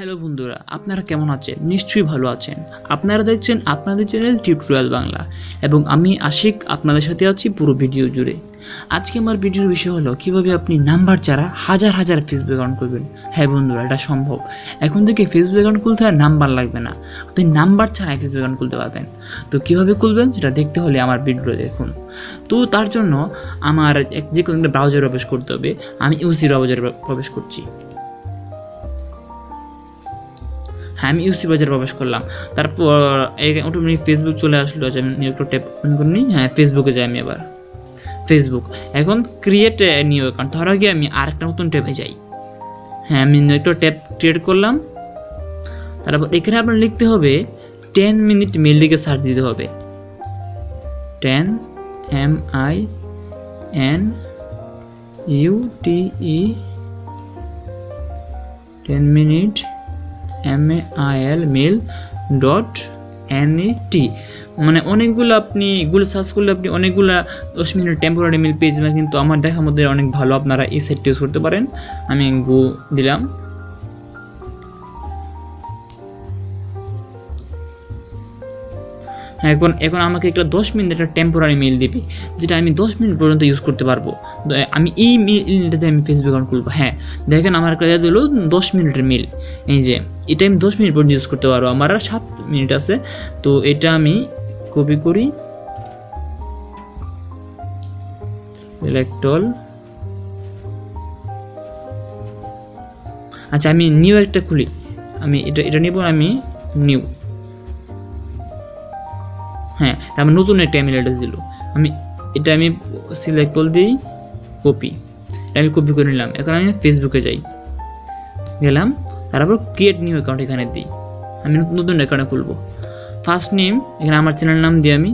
Hello বন্ধুরা, আপনারা কেমন আছেন? নিশ্চয়ই ভালো আছেন। আপনারা দেখছেন আপনাদের চ্যানেল টিউটোরিয়াল বাংলা এবং আমি আশিক আপনাদের সাথে আছি পুরো ভিডিও জুড়ে। আজকে আমার ভিডিওর বিষয় হলো কিভাবে আপনি নাম্বার ছাড়া হাজার হাজার ফেসবুক অ্যাকাউন্ট করবেন। হ্যাঁ বন্ধুরা, এটা সম্ভব। এখন থেকে ফেসবুক অ্যাকাউন্ট খুলতে আর নাম্বার লাগবে না, আপনি নাম্বার ছাড়াই ফেসবুক অ্যাকাউন্ট খুলতে পারবেন। তো কীভাবে খুলবেন সেটা দেখতে হলে আমার ভিডিও দেখুন। তো তার জন্য আমার যে কোনো একটা ব্রাউজারে প্রবেশ করতে হবে। আমি ইউসি ব্রাউজারে প্রবেশ করছি। হ্যাঁ, আমি ইউসি ব্রাউজারে প্রবেশ করলাম। তারপর অটোমেটিক ফেসবুক চলে আসলো। যে আমি একটু ট্যাপ করে নিই। হ্যাঁ, ফেসবুকে যাই আমি এবার। ফেসবুক এখন ক্রিয়েট নিউ অ্যাকাউন্ট, ধর আগে আমি আরেকটা নতুন ট্যাবে যাই। হ্যাঁ, আমি একটা ট্যাব ক্রিয়েট করলাম। তারপর এখানে আপনার লিখতে হবে 10 মিনিট মেল লিখে সার্চ দিতে হবে। 10 MINUTE 10 মিনিট mail.net। মানে অনেকগুলো আপনি এগুলো সার্চ করলে আপনি অনেকগুলো 10 মিনিট টেম্পোরারি মেল পেয়ে যাবেন, কিন্তু আমার দেখার মধ্যে অনেক ভালো, আপনারা এই সাইটটা ইউজ করতে পারেন। আমি গো দিলাম। এখন আমাকে একটা 10 মিনিট একটা টেম্পোরারি মেল দিবে, যেটা আমি 10 মিনিট পর্যন্ত ইউজ করতে পারবো। আমি এই মেলটাতে আমি ফেসবুক অ্যাকাউন্ট খুলবো। হ্যাঁ দেখেন, আমার একটা দিল 10 মিনিটের মেল। এই যে এটা আমি 10 মিনিট পর্যন্ত ইউজ করতে পারবো। আমার আর 7 মিনিট আছে। তো এটা আমি কপি করি, সিলেক্ট অল। আচ্ছা, আমি নিউ একটা খুলি। আমি এটা নিব, আমি নিউ। হ্যাঁ, তারপর নতুন একটা ইমেল অ্যাড্রেস দিল। আমি সিলেক্ট অল দিই, কপি। আমি কপি করে নিলাম। এখন আমি ফেসবুকে যাই, গেলাম। তারপর ক্রিয়েট নিউ অ্যাকাউন্ট এখানে দিই। আমি নতুন অ্যাকাউন্টে খুলবো। ফার্স্ট নেম, এখানে আমার চ্যানেল নাম দিই আমি।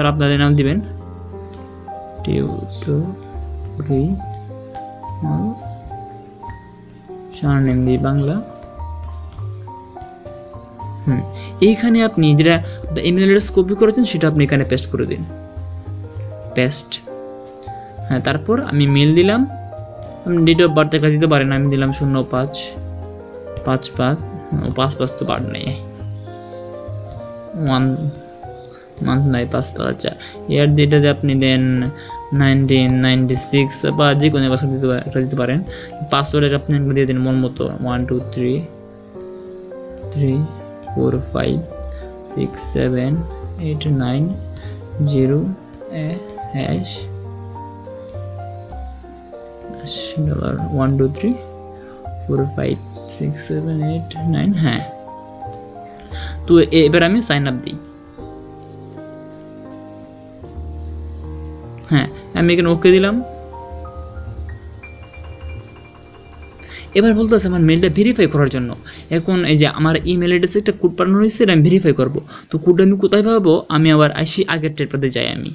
আপনাদের নাম দিবেন। চ্যানেল নেম দিই বাংলা। এইখানে আপনি যেটা ইমেল অ্যাড্রেস কপি করেছেন সেটা আপনি এখানে পেস্ট করে দিন। পেস্ট। হ্যাঁ, তারপর আমি মেল দিলাম। আপনি ডেট অফ বার্থ একটা দিতে পারেন। আমি দিলাম 05/55 তো বার্থ নেই, 1 মান্থ নাই, 5 আচ্ছা। ইয়ার ডেটাতে আপনি দেন 1996 বা যে কোনো বছর দিতে পারেন। পাসওয়ার্ডের আপনি দিয়ে দিন মন মতো 1 2 3 4 5 6 7 8 9 0 hash $1 2 3 4 5 6 7 8 9। হ্যাঁ, তো এবার আমি সাইন আপ দিই। হ্যাঁ, আমি এখানে ওকে দিলাম। এবার বলতেছে আমার মেলটা ভেরিফাই করার জন্য। এখন এই যে আমার ইমেল অ্যাড্রেসে একটা কোড পাঠানো হয়েছে, এটা আমি ভেরিফাই করবো। তো কোডটা আমি কোথায় পাবো? আমি আবার আসি আগের ট্যাবটাতে যাই আমি।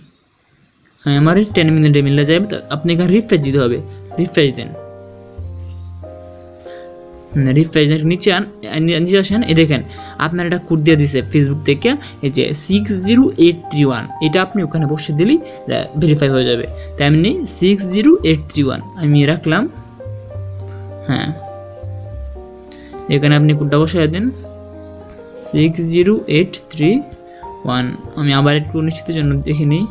হ্যাঁ, আমার 10 মিনিটে মেলটা যাবে। আপনি এখানে রিফ্রেশ দিতে হবে। রিফ্রেশ দেন। রিফ্রেশ নিচে আসেন। এই দেখেন আপনার একটা কোড দিয়ে দিছে ফেসবুক থেকে, এই যে 60831। এটা আপনি ওখানে বসে দিলেই ভেরিফাই হয়ে যাবে। তাই আমি 60831 আমি রাখলাম। হ্যাঁ, এখানে আপনি কোডটা বসাই দেন 60831। আমি আবার একটু নিশ্চিতের জন্য দেখে নিই,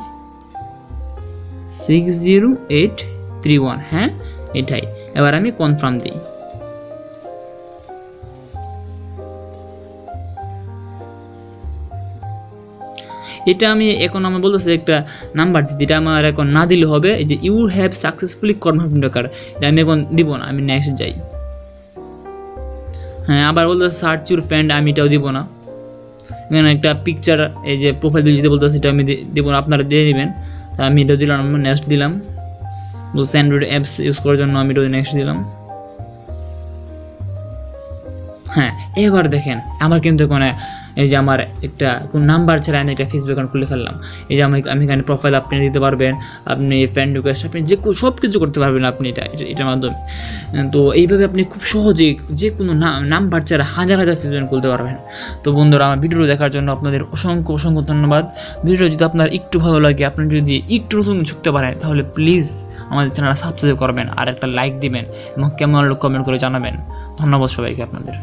60831। হ্যাঁ, এটাই। এবার আমি কনফার্ম দিই। এটা আমি এখন আমার বলতেছে একটা নাম্বার দিতে, এটা আমার এখন না দিলে হবে। এই যে ইউ হ্যাভ সাকসেসফুলি কনফার্ম টাকার, এটা আমি এখন দিব না। আমি নেক্সট যাই। হ্যাঁ, আবার বলতেছে সার্চ ইউর ফ্রেন্ড, আমি এটাও দিব না। এখানে একটা পিকচার, এই যে প্রোফাইল বিল দিতে বলতেছে, এটা আমি দিব না, আপনারা দিয়ে দিবেন। তা আমি এটা দিলাম, নেক্সট দিলাম। বলছে অ্যান্ড্রয়েড অ্যাপস ইউজ করার জন্য, আমি এটা নেক্সট দিলাম। হ্যাঁ, এবার দেখেন আমার কিন্তু এখানে এই যে আমার একটা কোন নাম্বার ছাড়া আমি একটা ফেসবুক অ্যাকাউন্ট খুলে ফেললাম। এই যে আমি এখানে প্রোফাইল আপনি দিতে পারবেন, আপনি ফ্রেন্ড রিকোয়েস্ট, আপনি সব কিছু করতে পারবেন আপনি এটার মাধ্যমে। তো এইভাবে আপনি খুব সহজেই যে কোনো নাম্বার ছাড়া হাজার হাজার ফেসবুক অ্যাকাউন্ট খুলতে পারবেন। তো বন্ধুরা, আমার ভিডিও দেখার জন্য আপনাদের অসংখ্য অসংখ্য ধন্যবাদ। ভিডিও যদি আপনার একটু ভালো লাগে, আপনি যদি একটু নতুন শিখতে পারেন, তাহলে প্লিজ আমাদের চ্যানেলটা সাবস্ক্রাইব করবেন আর একটা লাইক দিবেন এবং কেমন কমেন্ট করে জানাবেন। ধন্যবাদ সবাইকে আপনাদের।